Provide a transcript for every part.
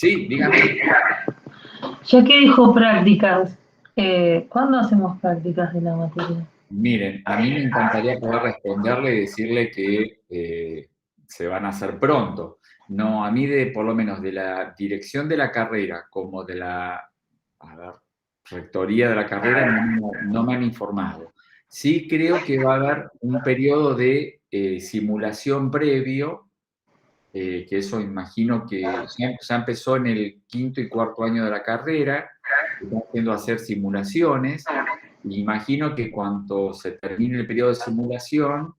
Sí, dígame. Ya que dijo prácticas, ¿cuándo hacemos prácticas de la materia? Miren, a mí me encantaría poder responderle y decirle que se van a hacer pronto. No, a mí por lo menos de la dirección de la carrera como de la, a ver, rectoría de la carrera no me han informado. Sí creo que va a haber un periodo de simulación previo, que eso imagino que ya empezó en el quinto y cuarto año de la carrera, están haciendo hacer simulaciones. Imagino que cuando se termine el periodo de simulación,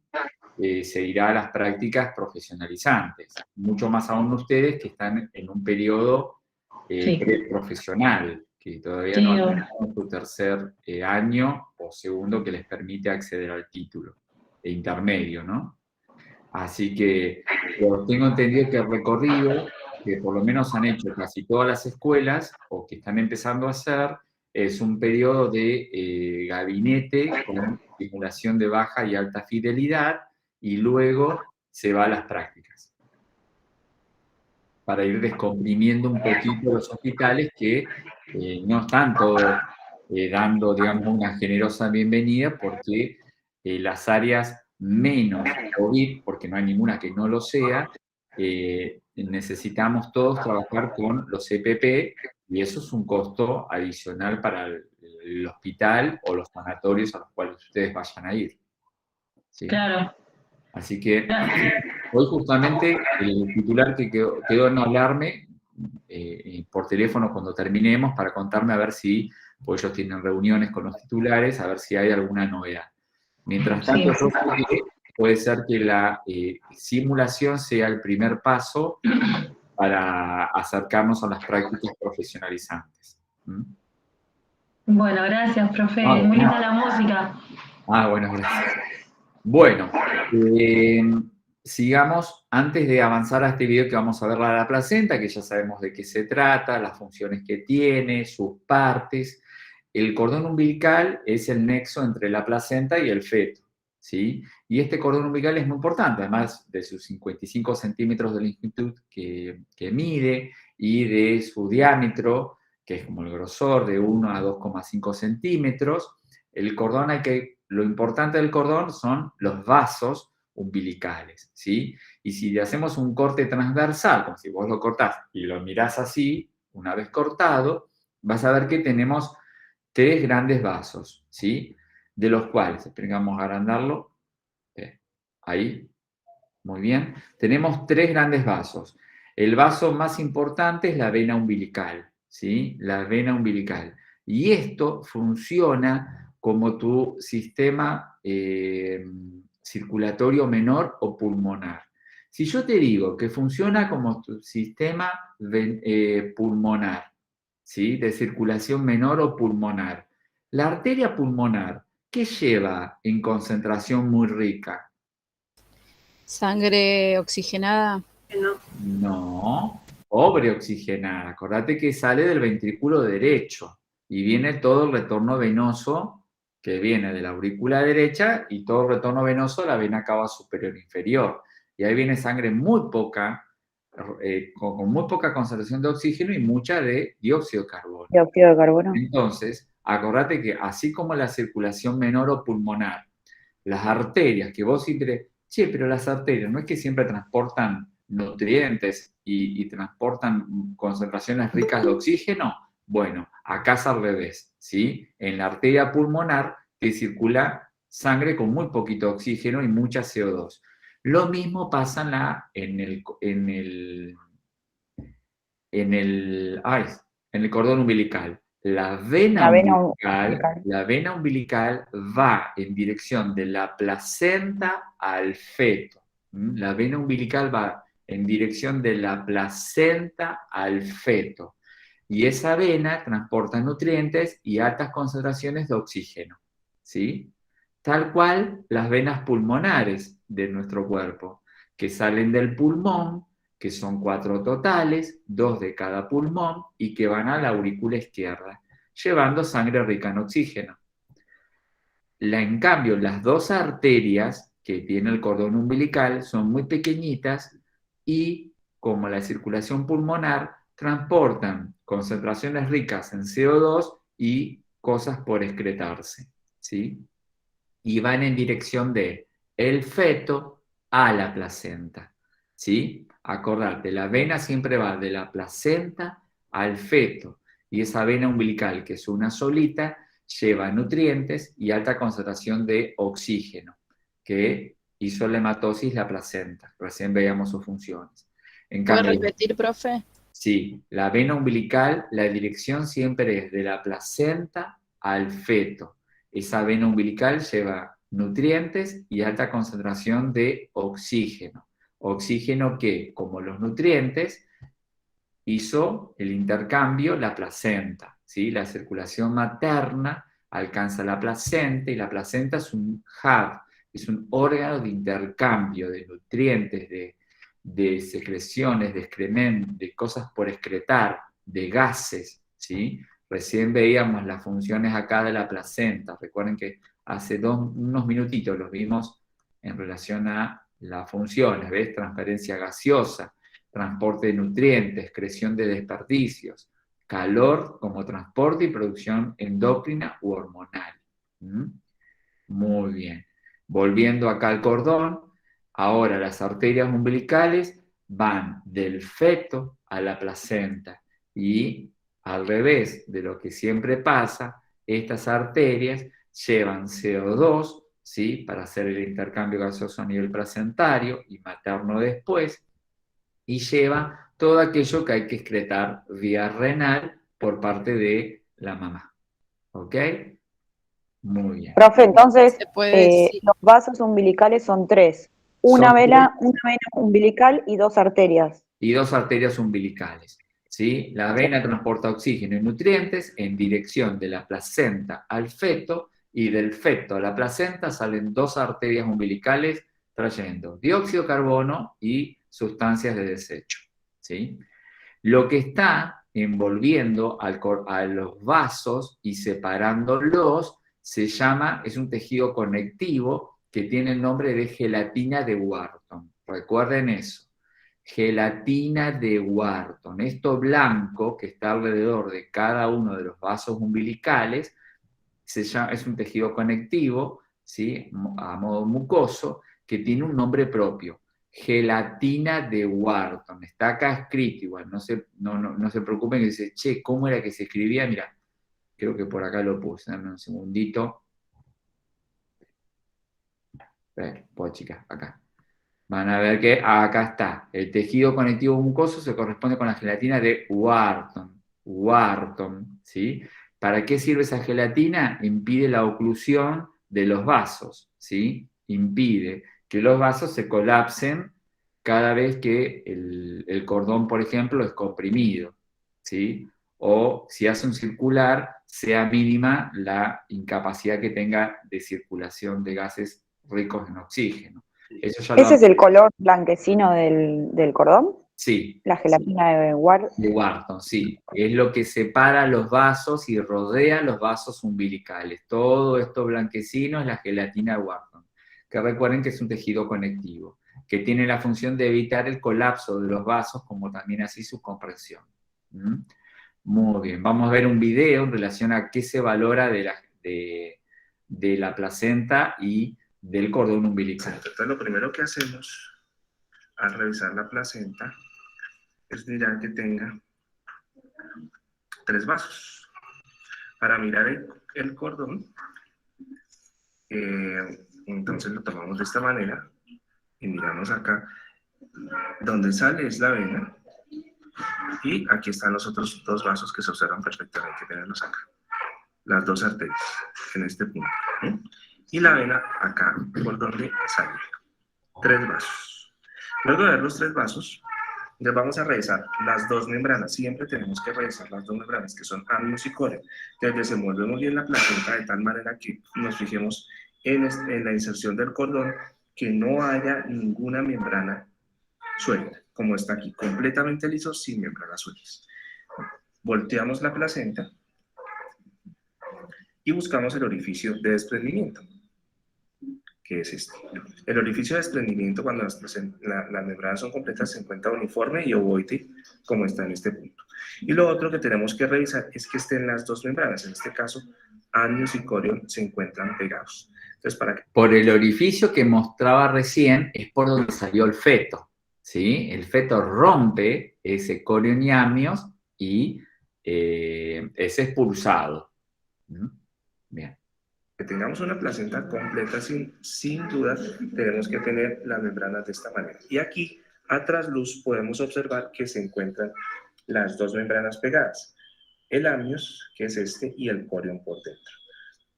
se irá a las prácticas profesionalizantes. Mucho más aún ustedes que están en un periodo Sí, preprofesional, que todavía no sí, han terminado su tercer año o segundo que les permite acceder al título intermedio, ¿no? Así que tengo entendido que el recorrido, que por lo menos han hecho casi todas las escuelas, o que están empezando a hacer, es un periodo de gabinete con simulación de baja y alta fidelidad, y luego se va a las prácticas, para ir descomprimiendo un poquito los hospitales que no están todos dando, digamos, una generosa bienvenida, porque las áreas menos COVID, porque no hay ninguna que no lo sea, necesitamos todos trabajar con los EPP, y eso es un costo adicional para el hospital o los sanatorios a los cuales ustedes vayan a ir. ¿Sí? claro. Así que hoy justamente el titular que quedó en hablarme por teléfono cuando terminemos para contarme a ver si, pues ellos tienen reuniones con los titulares, a ver si hay alguna novedad. Mientras Sí, tanto, yo sé que puede ser que la simulación sea el primer paso para acercarnos a las prácticas profesionalizantes. ¿Mm? bueno, gracias, profe. Ah, Muy linda bueno, la música. bueno, gracias. Bueno, eh, sigamos, antes de avanzar a este video que vamos a ver la placenta, que ya sabemos de qué se trata, las funciones que tiene, sus partes. El cordón umbilical es el nexo entre la placenta y el feto, ¿sí? Y este cordón umbilical es muy importante, además de sus 55 centímetros de longitud que mide y de su diámetro, que es como el grosor de 1 a 2,5 centímetros. El cordón lo importante del cordón son los vasos umbilicales, ¿sí? Y si le hacemos un corte transversal, como si vos lo cortás y lo mirás así, una vez cortado, vas a ver que tenemos tres grandes vasos, ¿sí? De los cuales, vamos a agrandarlo, ahí, muy bien. Tenemos tres grandes vasos. El vaso más importante es la vena umbilical, ¿sí? La vena umbilical. Y esto funciona como tu sistema circulatorio menor o pulmonar. Si yo te digo que funciona como tu sistema pulmonar, ¿sí? De circulación menor o pulmonar, la arteria pulmonar, ¿qué lleva en concentración muy rica? Sangre oxigenada. No, pobre oxigenada. Acordate que sale del ventrículo derecho y viene todo el retorno venoso que viene de la aurícula derecha y todo el retorno venoso de la vena cava superior inferior. Y ahí viene sangre muy poca, con muy poca concentración de oxígeno y mucha de dióxido de carbono. Dióxido de carbono. Entonces, acordate que así como la circulación menor o pulmonar, las arterias, que vos siempre, che, pero las arterias no es que siempre transportan nutrientes y transportan concentraciones ricas de oxígeno. Bueno, acá es al revés, ¿sí? En la arteria pulmonar te circula sangre con muy poquito oxígeno y mucha CO2. Lo mismo pasa ay, en el cordón umbilical. La vena umbilical. La vena umbilical va en dirección de la placenta al feto. La vena umbilical va en dirección de la placenta al feto. Y esa vena transporta nutrientes y altas concentraciones de oxígeno. ¿Sí? Tal cual las venas pulmonares de nuestro cuerpo, que salen del pulmón, que son 4 totales, 2 de cada pulmón, y que van a la aurícula izquierda, llevando sangre rica en oxígeno. En cambio, las dos arterias que tiene el cordón umbilical son muy pequeñitas y, como la circulación pulmonar, transportan concentraciones ricas en CO2 y cosas por excretarse, ¿sí? Y van en dirección de el feto a la placenta, ¿sí? Acordate, la vena siempre va de la placenta al feto, y esa vena umbilical, que es una solita, lleva nutrientes y alta concentración de oxígeno, que hizo la hematosis la placenta. Recién veíamos sus funciones. En ¿Puede cambio, repetir, profe? sí, la vena umbilical, la dirección siempre es de la placenta al feto. Esa vena umbilical lleva nutrientes y alta concentración de oxígeno. Oxígeno que, como los nutrientes, hizo el intercambio la placenta, ¿sí? La circulación materna alcanza la placenta y la placenta es un hub, es un órgano de intercambio de nutrientes, de secreciones, de excrementos, de cosas por excretar, de gases, ¿sí? Recién veíamos las funciones acá de la placenta. Recuerden que hace unos minutitos los vimos en relación a las funciones, ¿ves? Transferencia gaseosa, transporte de nutrientes, excreción de desperdicios, calor como transporte y producción endocrina u hormonal. Muy bien. Volviendo acá al cordón, ahora las arterias umbilicales van del feto a la placenta y al revés de lo que siempre pasa, estas arterias llevan CO2, ¿sí? Para hacer el intercambio gaseoso a nivel placentario y materno después, y lleva todo aquello que hay que excretar vía renal por parte de la mamá. ¿Ok? Muy bien. Profe, entonces, Se puede decir. los vasos umbilicales son tres. Son Una vena umbilical y dos arterias. y dos arterias umbilicales, ¿sí? La vena transporta oxígeno y nutrientes en dirección de la placenta al feto, y del feto a la placenta salen dos arterias umbilicales trayendo dióxido de carbono y sustancias de desecho, ¿sí? Lo que está envolviendo a los vasos y separándolos es un tejido conectivo que tiene el nombre de gelatina de Wharton. Recuerden eso. Gelatina de Wharton. Esto blanco que está alrededor de cada uno de los vasos umbilicales es un tejido conectivo, ¿sí? A modo mucoso, que tiene un nombre propio. Gelatina de Wharton. Está acá escrito igual, no se preocupen que dice, che, ¿cómo era que se escribía? Mira, creo que por acá lo puse, dame un segundito. Pues chicas, acá. Van a ver que acá está. El tejido conectivo mucoso se corresponde con la gelatina de Wharton. Wharton, ¿sí? ¿Para qué sirve esa gelatina? Impide la oclusión de los vasos, ¿sí? Impide que los vasos se colapsen cada vez que el cordón, por ejemplo, es comprimido, ¿sí? O si hace un circular, sea mínima la incapacidad que tenga de circulación de gases ricos en oxígeno. ¿Ese es el color blanquecino del cordón? Sí. La gelatina de Wharton. De Wharton, sí. Es lo que separa los vasos y rodea los vasos umbilicales. Todo esto blanquecino es la gelatina de Wharton, que recuerden que es un tejido conectivo, que tiene la función de evitar el colapso de los vasos, como también así su compresión. Muy bien, vamos a ver un video en relación a qué se valora de la placenta y del cordón umbilical. Entonces, lo primero que hacemos al revisar la placenta es mirar que tenga 3 vasos. Para mirar el cordón, entonces lo tomamos de esta manera y miramos acá. Donde sale es la vena y aquí están los otros 2 vasos que se observan perfectamente. Veanlos acá. Las 2 arterias en este punto. Y la vena acá, por donde sale. 3 vasos. Luego de ver los 3 vasos, ya vamos a revisar las 2 membranas. Siempre tenemos que revisar las 2 membranas, que son amnios y core, que desenvuelven muy bien la placenta de tal manera que nos fijemos en la inserción del cordón, que no haya ninguna membrana suelta, como está aquí, completamente liso, sin membranas sueltas. Volteamos la placenta y buscamos el orificio de desprendimiento, que es este. El orificio de desprendimiento, cuando las membranas son completas, se encuentra uniforme y ovoide como está en este punto. Y lo otro que tenemos que revisar es que estén las dos membranas. En este caso, amnios y corión se encuentran pegados. Entonces, para que... Por el orificio que mostraba recién es por donde salió el feto, ¿sí? El feto rompe ese corión y amnios y es expulsado. Bien. Que tengamos una placenta completa, sin duda, tenemos que tener las membranas de esta manera. Y aquí, a trasluz, podemos observar que se encuentran las dos membranas pegadas. El amnios, que es este, y el corión por dentro.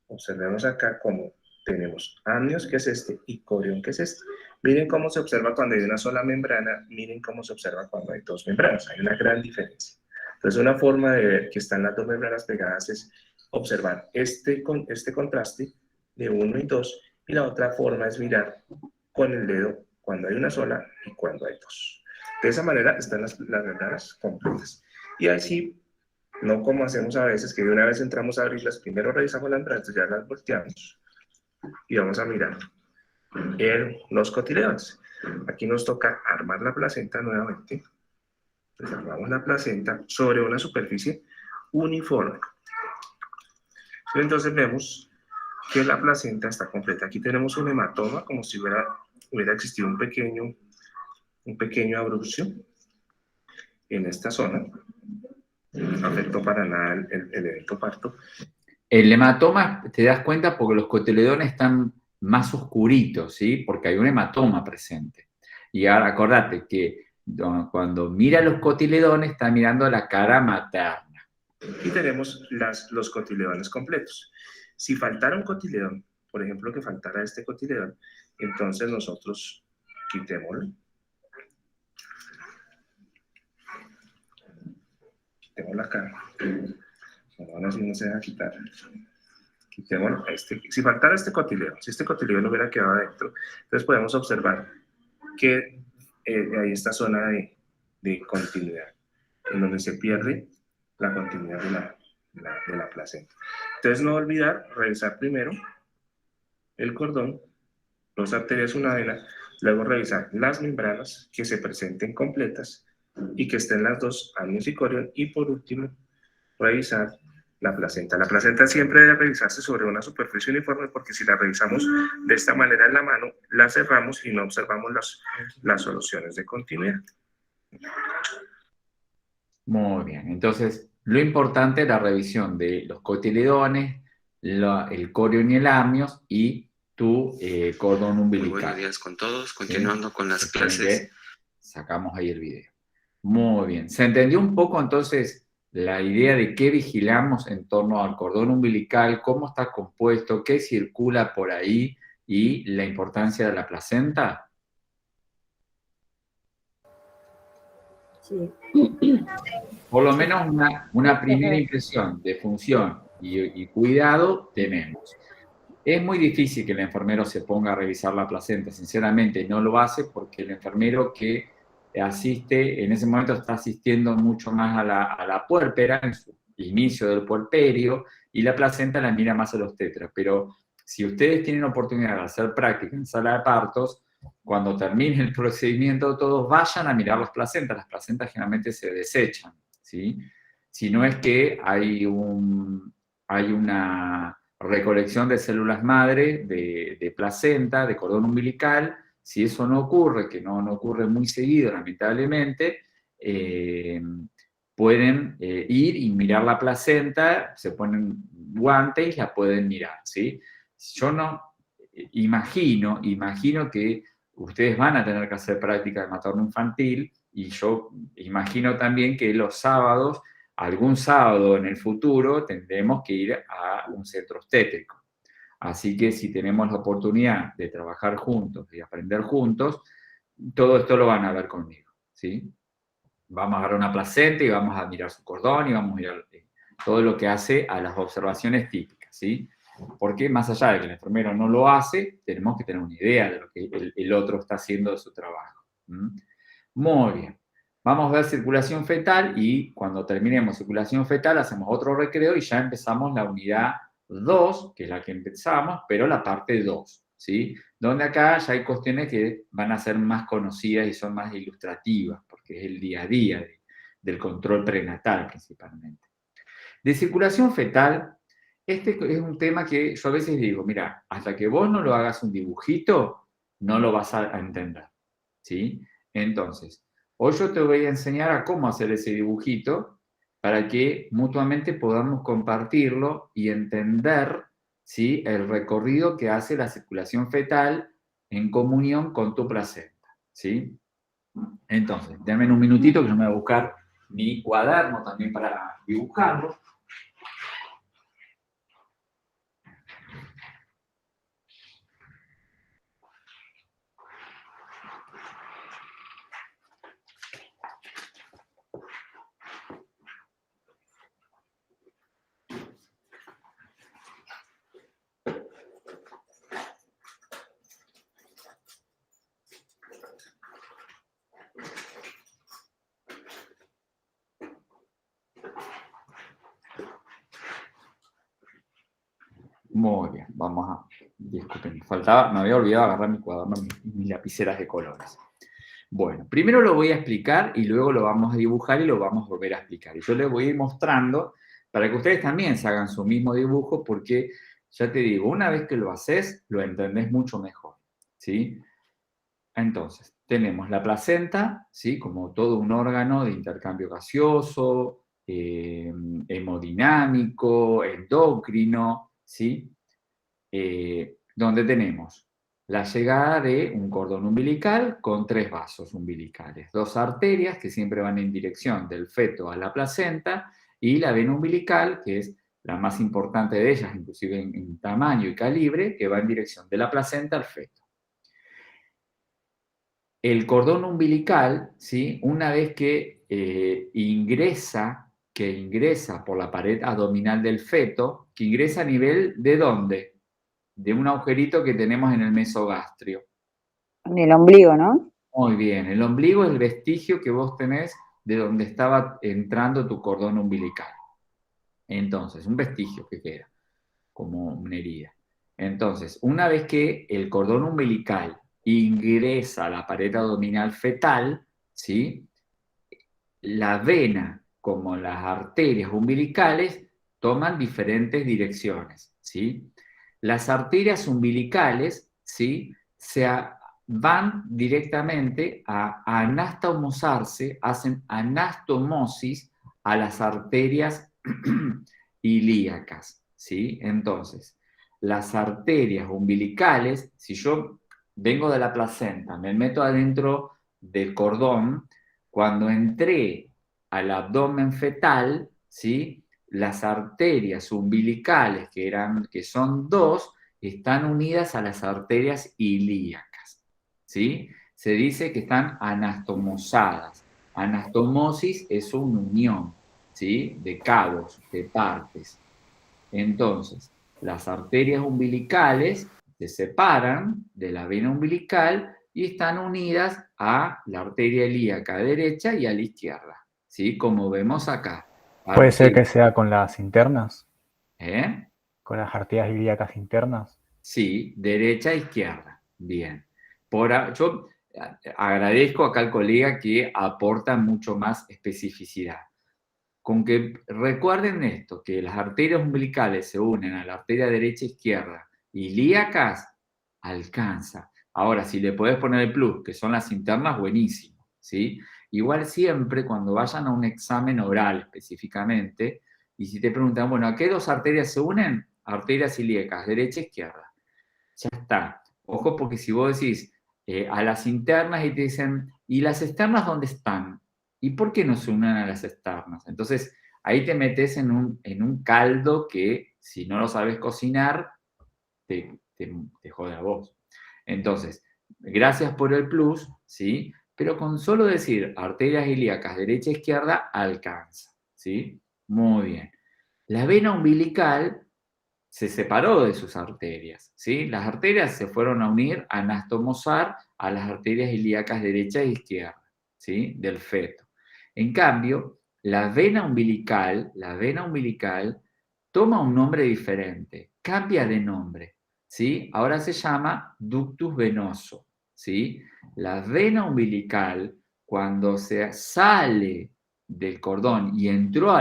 Observemos acá cómo tenemos amnios, que es este, y corión, que es este. Miren cómo se observa cuando hay una sola membrana, miren cómo se observa cuando hay dos membranas. Hay una gran diferencia. Entonces, una forma de ver que están las dos membranas pegadas es observar este contraste de 1 y 2, y la otra forma es mirar con el dedo cuando hay una sola y cuando hay dos. De esa manera están las membranas completas. Y así, no como hacemos a veces, que de una vez entramos a abrirlas, primero revisamos las membranas, ya las volteamos y vamos a mirar los cotiledones. Aquí nos toca armar la placenta nuevamente. Entonces armamos la placenta sobre una superficie uniforme. Entonces vemos que la placenta está completa. Aquí tenemos un hematoma, como si hubiera existido un pequeño abrupcio en esta zona. No afectó para nada el evento parto. El hematoma, te das cuenta porque los cotiledones están más oscuritos, ¿sí? Porque hay un hematoma presente. Y ahora acordate que cuando mira los cotiledones está mirando la cara materna. Y tenemos los cotiledones completos. Si faltara un cotiledón, por ejemplo que faltara este cotiledón, entonces nosotros quitémoslo. Quitémoslo acá. Bueno, ahora sí no se va a quitar. Quitémoslo. Si faltara este cotiledón, si este cotiledón no hubiera quedado adentro, entonces podemos observar que hay esta zona de continuidad, en donde se pierde la continuidad de la placenta. Entonces, no olvidar revisar primero el cordón, dos arterias, una vena, luego revisar las membranas que se presenten completas y que estén las dos, amnios y corión, y por último, revisar la placenta. La placenta siempre debe revisarse sobre una superficie uniforme, porque si la revisamos de esta manera en la mano, la cerramos y no observamos las soluciones de continuidad. Muy bien, entonces lo importante es la revisión de los cotiledones, el corión y el amnios y tu cordón umbilical. Muy buenos días con todos, continuando con las clases. Sacamos ahí el video. Muy bien, ¿se entendió un poco entonces la idea de qué vigilamos en torno al cordón umbilical, cómo está compuesto, qué circula por ahí y la importancia de la placenta? Sí. Por lo menos una primera impresión de función y cuidado tenemos. Es muy difícil que el enfermero se ponga a revisar la placenta, sinceramente no lo hace porque el enfermero que asiste, en ese momento está asistiendo mucho más a la puérpera, en su inicio del puerperio, y la placenta la mira más a los tetras. Pero si ustedes tienen oportunidad de hacer práctica en sala de partos, cuando termine el procedimiento, todos vayan a mirar las placentas generalmente se desechan, ¿sí? Si no es que hay una recolección de células madre, de placenta, de cordón umbilical. Si eso no ocurre, que no ocurre muy seguido, lamentablemente, pueden ir y mirar la placenta, se ponen guantes y la pueden mirar, ¿sí? Yo no imagino que ustedes van a tener que hacer práctica de materno-infantil, y yo imagino también que los sábados, algún sábado en el futuro, tendremos que ir a un centro obstétrico. Así que si tenemos la oportunidad de trabajar juntos y aprender juntos, todo esto lo van a ver conmigo, ¿sí? Vamos a agarrar una placenta y vamos a mirar su cordón y vamos a mirar todo lo que hace a las observaciones típicas, ¿sí? Porque más allá de que el enfermero no lo hace, tenemos que tener una idea de lo que el otro está haciendo de su trabajo. Muy bien. Vamos a ver circulación fetal y cuando terminemos circulación fetal hacemos otro recreo y ya empezamos la unidad 2, que es la que empezamos, pero la parte 2, ¿sí? Donde acá ya hay cuestiones que van a ser más conocidas y son más ilustrativas, porque es el día a día del control prenatal principalmente. De circulación fetal, este es un tema que yo a veces digo, mira, hasta que vos no lo hagas un dibujito, no lo vas a entender, ¿sí? Entonces, hoy yo te voy a enseñar a cómo hacer ese dibujito para que mutuamente podamos compartirlo y entender, ¿sí?, el recorrido que hace la circulación fetal en comunión con tu placenta, ¿sí? Entonces, denme un minutito que yo me voy a buscar mi cuaderno también para dibujarlo. Muy bien, vamos a... Disculpen, me había olvidado agarrar mi cuaderno, mis lapiceras de colores. Bueno, primero lo voy a explicar y luego lo vamos a dibujar y lo vamos a volver a explicar. Y yo les voy a ir mostrando para que ustedes también se hagan su mismo dibujo porque, ya te digo, una vez que lo haces, lo entendés mucho mejor, ¿sí? Entonces, tenemos la placenta, ¿sí?, como todo un órgano de intercambio gaseoso, hemodinámico, endocrino, ¿sí? Donde tenemos la llegada de un cordón umbilical con 3 vasos umbilicales, 2 arterias que siempre van en dirección del feto a la placenta y la vena umbilical, que es la más importante de ellas, inclusive en tamaño y calibre, que va en dirección de la placenta al feto. El cordón umbilical, ¿sí?, una vez que ingresa por la pared abdominal del feto, que ingresa a nivel ¿de dónde? De un agujerito que tenemos en el mesogastrio. En el ombligo, ¿no? Muy bien, el ombligo es el vestigio que vos tenés de donde estaba entrando tu cordón umbilical. Entonces, un vestigio que queda, como una herida. Entonces, una vez que el cordón umbilical ingresa a la pared abdominal fetal, ¿sí?, la vena como las arterias umbilicales toman diferentes direcciones, ¿sí? Las arterias umbilicales, ¿sí?, van directamente a anastomosarse, hacen anastomosis a las arterias ilíacas, ¿sí? Entonces, las arterias umbilicales, si yo vengo de la placenta, me meto adentro del cordón, cuando entré al abdomen fetal, ¿sí?, las arterias umbilicales, que son 2, están unidas a las arterias ilíacas, ¿sí? Se dice que están anastomosadas. Anastomosis es una unión, ¿sí?, de cabos, de partes. Entonces, las arterias umbilicales se separan de la vena umbilical y están unidas a la arteria ilíaca derecha y a la izquierda, ¿sí?, como vemos acá. ¿Puede ser que sea con las internas? ¿Eh? ¿Con las arterias ilíacas internas? Sí, derecha e izquierda. Bien. Yo agradezco acá al colega que aporta mucho más especificidad. Con que recuerden esto, que las arterias umbilicales se unen a la arteria derecha e izquierda, ilíacas, alcanza. Ahora, si le podés poner el plus, que son las internas, buenísimo, ¿sí? Igual siempre cuando vayan a un examen oral específicamente, y si te preguntan, bueno, ¿a qué 2 arterias se unen? Arterias ilíacas, derecha e izquierda. Ya está. Ojo, porque si vos decís a las internas y te dicen, ¿y las externas dónde están? ¿Y por qué no se unen a las externas? Entonces, ahí te metes en un caldo que, si no lo sabes cocinar, te jode a vos. Entonces, gracias por el plus, ¿sí? Pero con solo decir arterias ilíacas derecha e izquierda, alcanza, ¿sí? Muy bien. La vena umbilical se separó de sus arterias, ¿sí? Las arterias se fueron a unir, a anastomosar a las arterias ilíacas derecha e izquierda, ¿sí?, del feto. En cambio, la vena umbilical toma un nombre diferente, cambia de nombre, ¿sí? Ahora se llama ductus venoso, ¿sí? La vena umbilical, cuando se sale del cordón y entró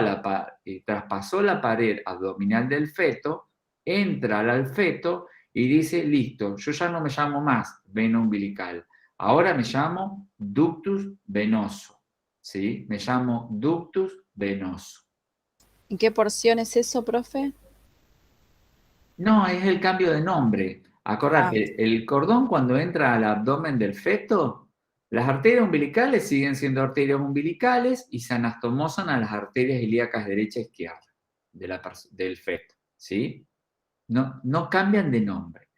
traspasó la pared abdominal del feto, entra al feto y dice, listo, yo ya no me llamo más vena umbilical, ahora me llamo ductus venoso, ¿sí? Me llamo ductus venoso. ¿En qué porción es eso, profe? No, es el cambio de nombre. Acordate, el cordón cuando entra al abdomen del feto, las arterias umbilicales siguen siendo arterias umbilicales y se anastomosan a las arterias ilíacas derecha e izquierda del feto, ¿sí? No cambian de nombre.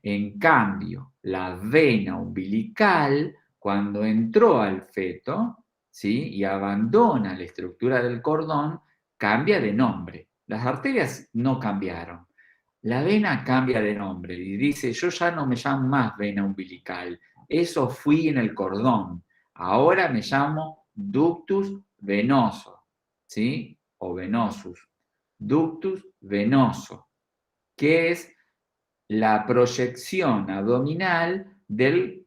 En cambio, la vena umbilical, cuando entró al feto, ¿sí? Y abandona la estructura del cordón, cambia de nombre. Las arterias no cambiaron. La vena cambia de nombre y dice, yo ya no me llamo más vena umbilical, eso fui en el cordón, ahora me llamo ductus venoso, ¿sí? O venosus. Ductus venoso, que es la proyección abdominal de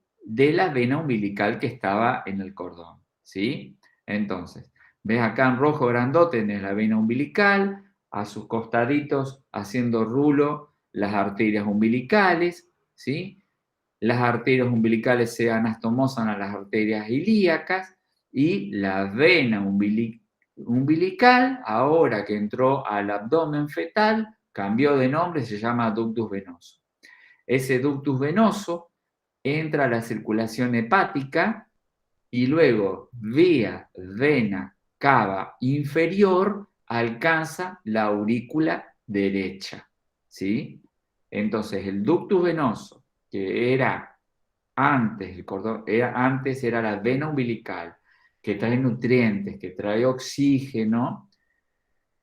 la vena umbilical que estaba en el cordón, ¿sí? Entonces, ves acá en rojo grandote tenés la vena umbilical, a sus costaditos haciendo rulo las arterias umbilicales, ¿sí? Las arterias umbilicales se anastomosan a las arterias ilíacas y la vena umbilical, ahora que entró al abdomen fetal, cambió de nombre, se llama ductus venoso. Ese ductus venoso entra a la circulación hepática y luego vía vena cava inferior alcanza la aurícula derecha, ¿sí? Entonces el ductus venoso, que era antes, antes era la vena umbilical, que trae nutrientes, que trae oxígeno,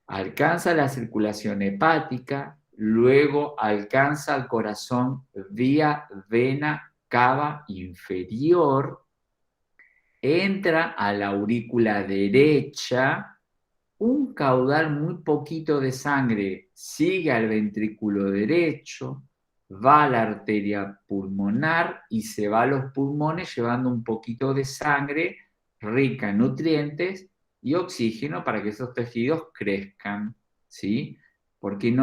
alcanza la circulación hepática, luego alcanza al corazón vía vena cava inferior, entra a la aurícula derecha, un caudal muy poquito de sangre sigue al ventrículo derecho, va a la arteria pulmonar y se va a los pulmones llevando un poquito de sangre rica en nutrientes y oxígeno para que esos tejidos crezcan, ¿sí? Porque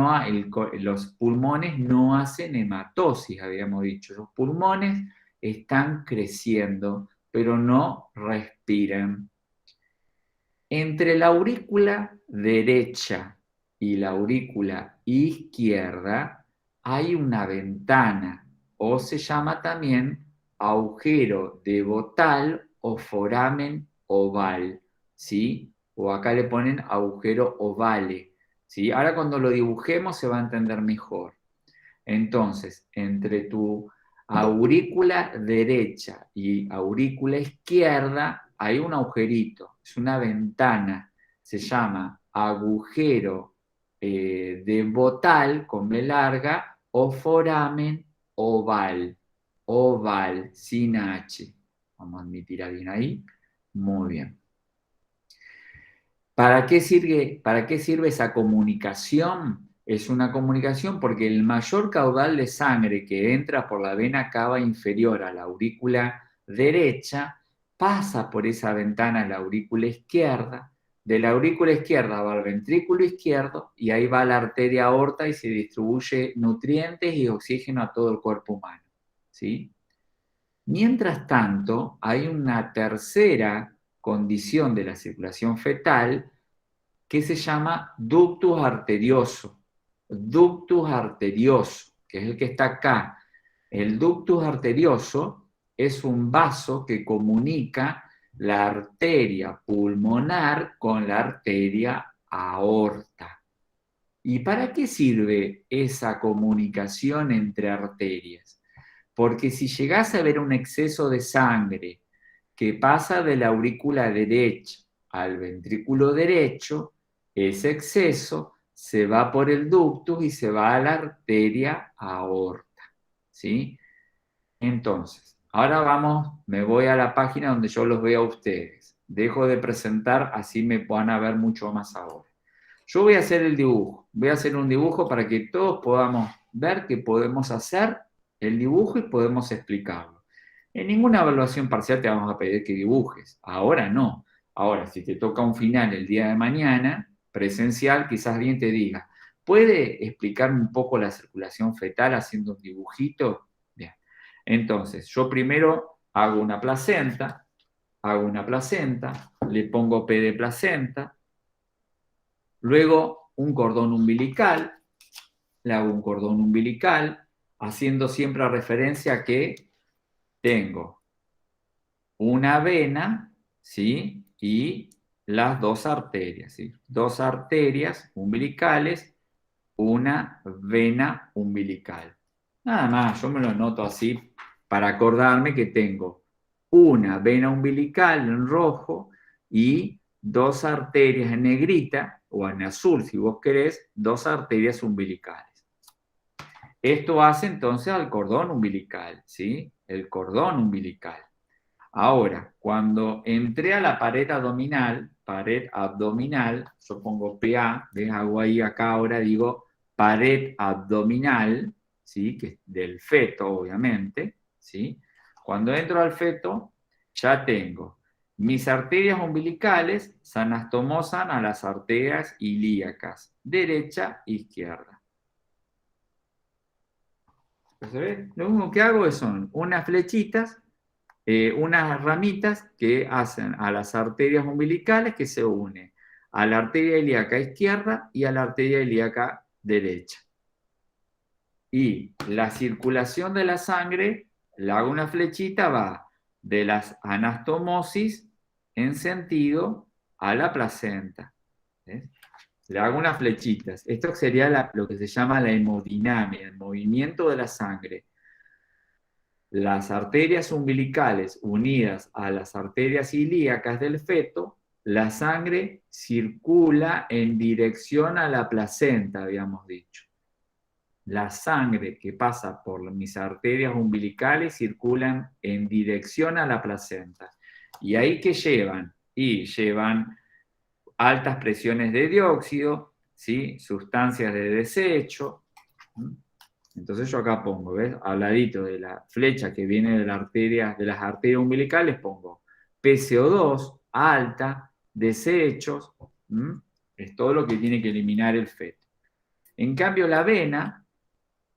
los pulmones no hacen hematosis, habíamos dicho. Los pulmones están creciendo, pero no respiran. Entre la aurícula derecha y la aurícula izquierda hay una ventana, o se llama también agujero de Bottal o foramen oval, ¿sí? O acá le ponen agujero ovale, ¿sí? Ahora cuando lo dibujemos se va a entender mejor. Entonces, entre tu aurícula derecha y aurícula izquierda hay un agujerito, es una ventana, se llama agujero de Bottal con B larga o foramen oval, oval, sin H. Vamos a admitir a bien ahí. Muy bien. ¿Para qué sirve esa comunicación? Es una comunicación porque el mayor caudal de sangre que entra por la vena cava inferior a la aurícula derecha pasa por esa ventana a la aurícula izquierda, de la aurícula izquierda va al ventrículo izquierdo y ahí va la arteria aorta y se distribuye nutrientes y oxígeno a todo el cuerpo humano, ¿sí? Mientras tanto, hay una tercera condición de la circulación fetal que se llama ductus arterioso. Ductus arterioso, que es el que está acá. El ductus arterioso es un vaso que comunica la arteria pulmonar con la arteria aorta. ¿Y para qué sirve esa comunicación entre arterias? Porque si llegase a haber un exceso de sangre que pasa de la aurícula derecha al ventrículo derecho, ese exceso se va por el ductus y se va a la arteria aorta, ¿sí? Entonces, ahora me voy a la página donde yo los veo a ustedes. Dejo de presentar, así me van a ver mucho más ahora. Yo voy a hacer el dibujo. Voy a hacer un dibujo para que todos podamos ver que podemos hacer el dibujo y podemos explicarlo. En ninguna evaluación parcial te vamos a pedir que dibujes. Ahora no. Ahora, si te toca un final el día de mañana, presencial, quizás alguien te diga, ¿puede explicarme un poco la circulación fetal haciendo un dibujito? Bien. Entonces, yo primero hago una placenta, le pongo P de placenta, luego un cordón umbilical, le hago un cordón umbilical, haciendo siempre referencia a que tengo una vena, ¿sí? Y las dos arterias, ¿sí? Dos arterias umbilicales, una vena umbilical. Nada más, yo me lo anoto así para acordarme que tengo una vena umbilical en rojo y dos arterias en negrita, o en azul si vos querés, dos arterias umbilicales. Esto hace entonces al cordón umbilical, ¿sí? El cordón umbilical. Ahora, cuando entré a la pared abdominal, yo pongo PA, ¿ves? Hago ahí acá ahora, digo pared abdominal, ¿sí? Que es del feto, obviamente, ¿sí? Cuando entro al feto, ya tengo mis arterias umbilicales se anastomosan a las arterias ilíacas, derecha e izquierda. ¿Se ve? Lo único que hago son unas flechitas, unas ramitas que hacen a las arterias umbilicales que se unen a la arteria ilíaca izquierda y a la arteria ilíaca derecha. Y la circulación de la sangre, le hago una flechita, va de las anastomosis en sentido a la placenta. ¿Ves? Le hago unas flechitas. Esto sería lo que se llama la hemodinamia, el movimiento de la sangre. Las arterias umbilicales unidas a las arterias ilíacas del feto, la sangre circula en dirección a la placenta, habíamos dicho. La sangre que pasa por mis arterias umbilicales circulan en dirección a la placenta. ¿Y ahí qué llevan? Y llevan altas presiones de dióxido, ¿sí? Sustancias de desecho. Entonces yo acá pongo, ¿ves? Al ladito de la flecha que viene de las arterias umbilicales pongo PCO2, alta, desechos, es todo lo que tiene que eliminar el feto. En cambio la vena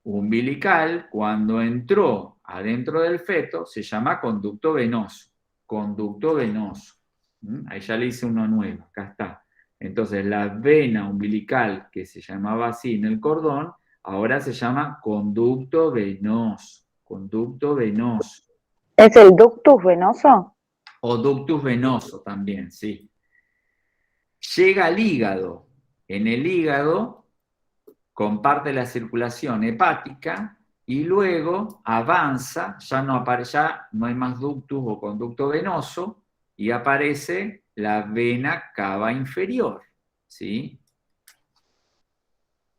umbilical, cuando entró adentro del feto, se llama conducto venoso. Conducto venoso. Ahí ya le hice uno nuevo, acá está. Entonces la vena umbilical, que se llamaba así en el cordón, ahora se llama conducto venoso. Conducto venoso. ¿Es el ductus venoso? O ductus venoso también, sí. Llega al hígado. En el hígado comparte la circulación hepática y luego avanza, ya no hay más ductus o conducto venoso, y aparece la vena cava inferior, ¿sí?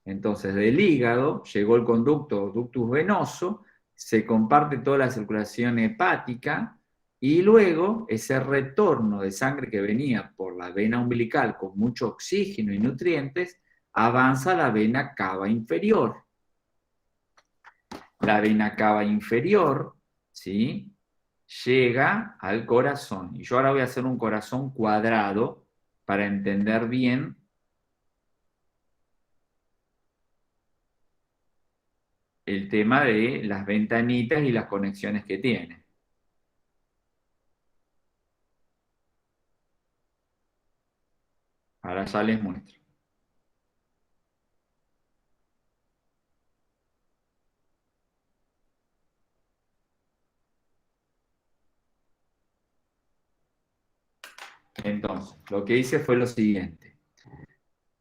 Entonces, del hígado llegó el conducto ductus venoso, se comparte toda la circulación hepática, y luego ese retorno de sangre que venía por la vena umbilical con mucho oxígeno y nutrientes, avanza a la vena cava inferior. La vena cava inferior, ¿sí? Llega al corazón. Y yo ahora voy a hacer un corazón cuadrado para entender bien el tema de las ventanitas y las conexiones que tiene. Ahora ya les muestro. Entonces, lo que hice fue lo siguiente.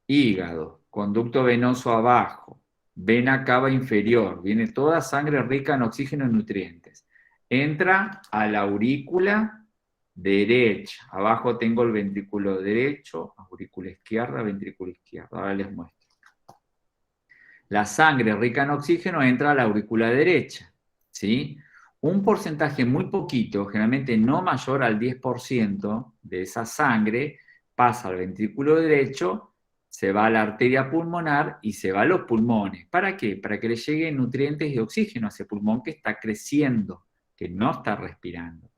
Hígado, conducto venoso abajo, vena cava inferior, viene toda sangre rica en oxígeno y nutrientes. Entra a la aurícula derecha. Abajo tengo el ventrículo derecho, aurícula izquierda, ventrículo izquierdo. Ahora les muestro. La sangre rica en oxígeno entra a la aurícula derecha, ¿sí? Un porcentaje muy poquito, generalmente no mayor al 10% de esa sangre, pasa al ventrículo derecho, se va a la arteria pulmonar y se va a los pulmones. ¿Para qué? Para que le lleguen nutrientes y oxígeno a ese pulmón que está creciendo, que no está respirando.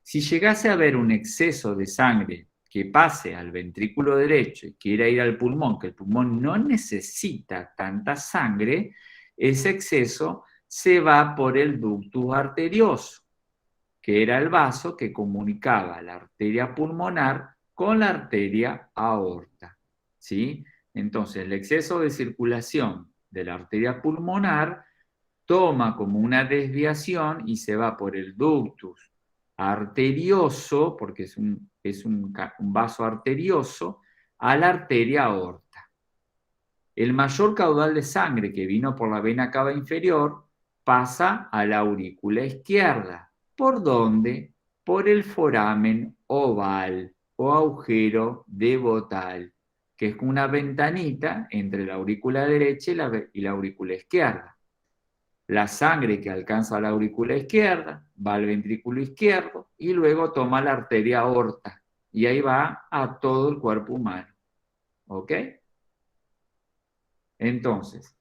Si llegase a haber un exceso de sangre que pase al ventrículo derecho y quiera ir al pulmón, que el pulmón no necesita tanta sangre, ese exceso se va por el ductus arterioso, que era el vaso que comunicaba la arteria pulmonar con la arteria aorta, ¿sí? Entonces, el exceso de circulación de la arteria pulmonar toma como una desviación y se va por el ductus arterioso, porque es un vaso arterioso, a la arteria aorta. El mayor caudal de sangre que vino por la vena cava inferior pasa a la aurícula izquierda. ¿Por dónde? Por el foramen oval o agujero de Bottal, que es una ventanita entre la aurícula derecha y la aurícula izquierda. La sangre que alcanza la aurícula izquierda va al ventrículo izquierdo y luego toma la arteria aorta y ahí va a todo el cuerpo humano. ¿Ok? Entonces,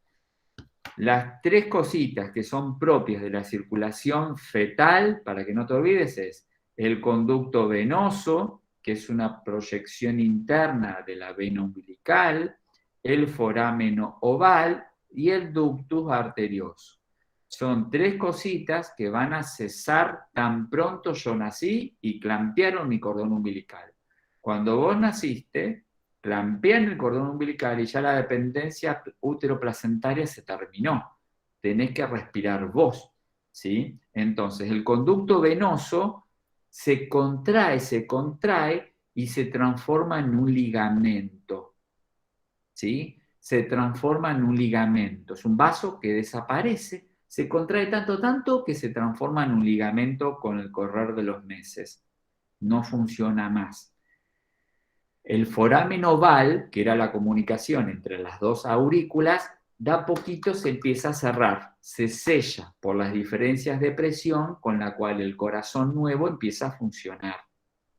las tres cositas que son propias de la circulación fetal, para que no te olvides, es el conducto venoso, que es una proyección interna de la vena umbilical, el foramen oval y el ductus arterioso. Son tres cositas que van a cesar tan pronto yo nací y clampearon mi cordón umbilical. Cuando vos naciste, clampean el cordón umbilical y ya la dependencia útero-placentaria se terminó. Tenés que respirar vos, ¿sí? Entonces, el conducto venoso se contrae y se transforma en un ligamento, ¿sí? Se transforma en un ligamento. Es un vaso que desaparece, se contrae tanto que se transforma en un ligamento con el correr de los meses. No funciona más. El foramen oval, que era la comunicación entre las dos aurículas, da a poquito se empieza a cerrar, se sella por las diferencias de presión con la cual el corazón nuevo empieza a funcionar,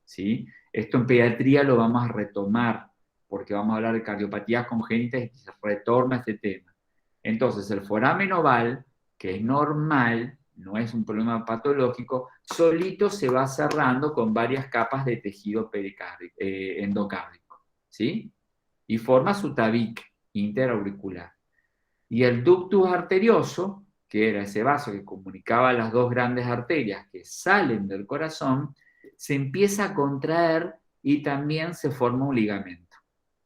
¿sí? Esto en pediatría lo vamos a retomar, porque vamos a hablar de cardiopatías congénitas y se retorna este tema. Entonces, el foramen oval, que es normal, no es un problema patológico, solito se va cerrando con varias capas de tejido endocárdico, ¿sí? Y forma su tabique interauricular. Y el ductus arterioso, que era ese vaso que comunicaba las dos grandes arterias que salen del corazón, se empieza a contraer y también se forma un ligamento,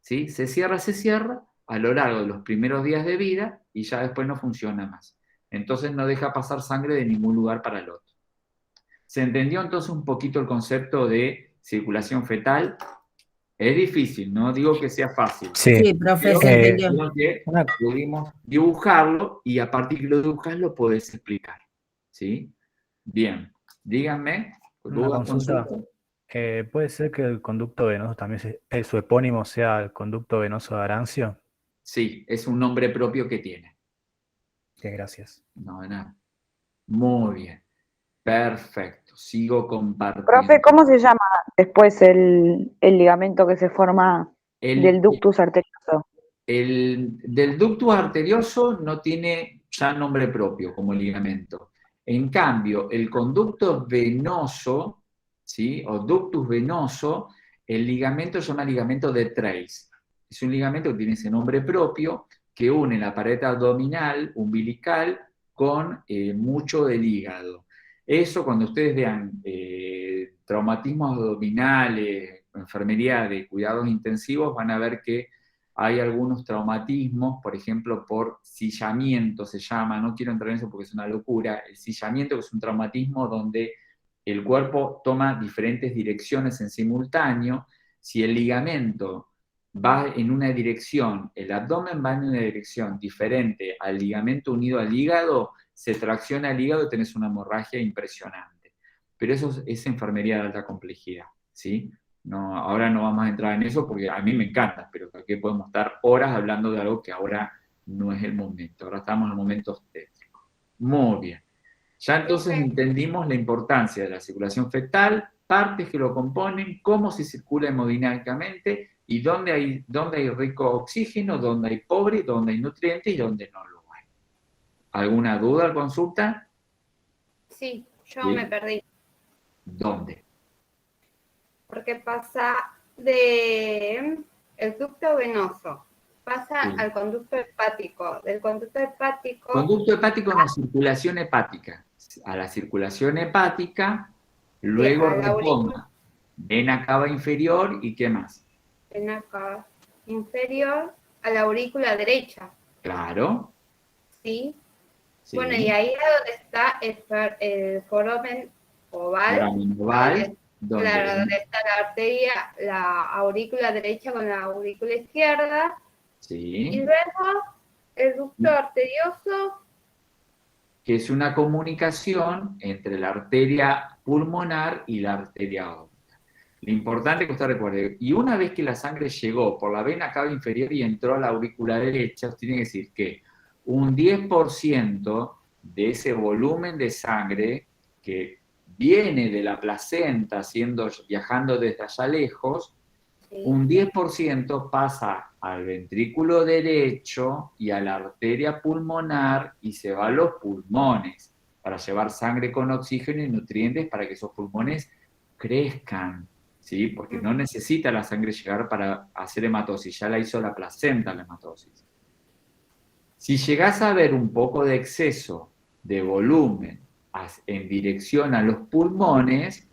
¿sí? Se cierra a lo largo de los primeros días de vida y ya después no funciona más. Entonces no deja pasar sangre de ningún lugar para el otro. ¿Se entendió entonces un poquito el concepto de circulación fetal? Es difícil, no digo que sea fácil. Sí, profe, se entendió. Creo que pudimos dibujarlo y a partir de lo dibujar lo podés explicar, ¿sí? Bien, díganme. Una consulta. ¿Puede ser que el conducto venoso también, su epónimo sea el conducto venoso de Arancio? Sí, es un nombre propio que tiene. Bien, gracias. No, de nada. Muy bien. Perfecto. Sigo compartiendo. Profe, ¿cómo se llama después el ligamento que se forma del ductus arterioso? El del ductus arterioso no tiene ya nombre propio como ligamento. En cambio, el conducto venoso, ¿sí? O ductus venoso, el ligamento se llama ligamento de Treis. Es un ligamento que tiene ese nombre propio que une la pared abdominal, umbilical, con mucho del hígado. Eso cuando ustedes vean traumatismos abdominales, enfermería de cuidados intensivos, van a ver que hay algunos traumatismos, por ejemplo, por sillamiento se llama, no quiero entrar en eso porque es una locura, el sillamiento que es un traumatismo donde el cuerpo toma diferentes direcciones en simultáneo. Si el ligamento va en una dirección, el abdomen va en una dirección diferente al ligamento unido al hígado, se tracciona el hígado y tenés una hemorragia impresionante. Pero eso es enfermería de alta complejidad, ¿sí? No, ahora no vamos a entrar en eso porque a mí me encanta, pero aquí podemos estar horas hablando de algo que ahora no es el momento. Ahora estamos en el momento obstétrico. Muy bien. Ya entonces entendimos la importancia de la circulación fetal, partes que lo componen, cómo se circula hemodinámicamente y dónde hay rico oxígeno, dónde hay pobre, dónde hay nutrientes y dónde no lo hay. ¿Alguna duda al consulta? Sí, yo ¿Sí? me perdí. ¿Dónde? Porque pasa del ducto venoso. Pasa Sí. al conducto hepático. Del conducto hepático... Conducto hepático no, circulación hepática. A la circulación hepática, luego a la retoma vena cava inferior y ¿qué más? Vena cava inferior a la aurícula derecha. Claro. ¿Sí? Sí. Bueno, y ahí es donde está el foramen oval. Foramen oval, Claro, donde está la arteria, la aurícula derecha con la aurícula izquierda. Sí. Y luego el ducto arterioso. Que es una comunicación entre la arteria pulmonar y la arteria aórtica. Lo importante es que usted recuerde, y una vez que la sangre llegó por la vena cava inferior y entró a la aurícula derecha, usted tiene que decir que un 10% de ese volumen de sangre que viene de la placenta viajando desde allá lejos, un 10% pasa al ventrículo derecho y a la arteria pulmonar y se va a los pulmones para llevar sangre con oxígeno y nutrientes para que esos pulmones crezcan, ¿sí? Porque no necesita la sangre llegar para hacer hematosis, ya la hizo la placenta la hematosis. Si llegás a ver un poco de exceso de volumen en dirección a los pulmones,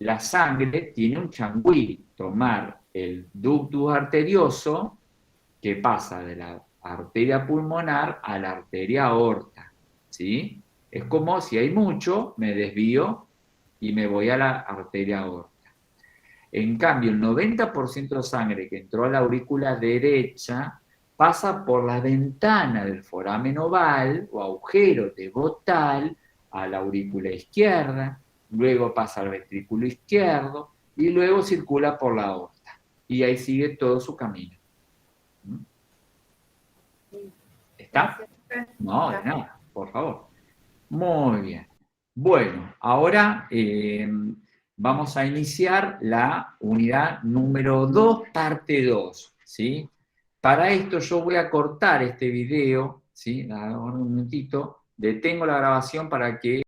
la sangre tiene un changüí, tomar el ductus arterioso que pasa de la arteria pulmonar a la arteria aorta, ¿sí? Es como si hay mucho, me desvío y me voy a la arteria aorta. En cambio, el 90% de sangre que entró a la aurícula derecha pasa por la ventana del foramen oval o agujero de Bottal a la aurícula izquierda, luego pasa al ventrículo izquierdo y luego circula por la aorta. Y ahí sigue todo su camino. ¿Está? No, de nada, por favor. Muy bien. Bueno, ahora vamos a iniciar la unidad número 2, parte 2, ¿sí? Para esto yo voy a cortar este video, ¿sí? Un momentito, detengo la grabación para que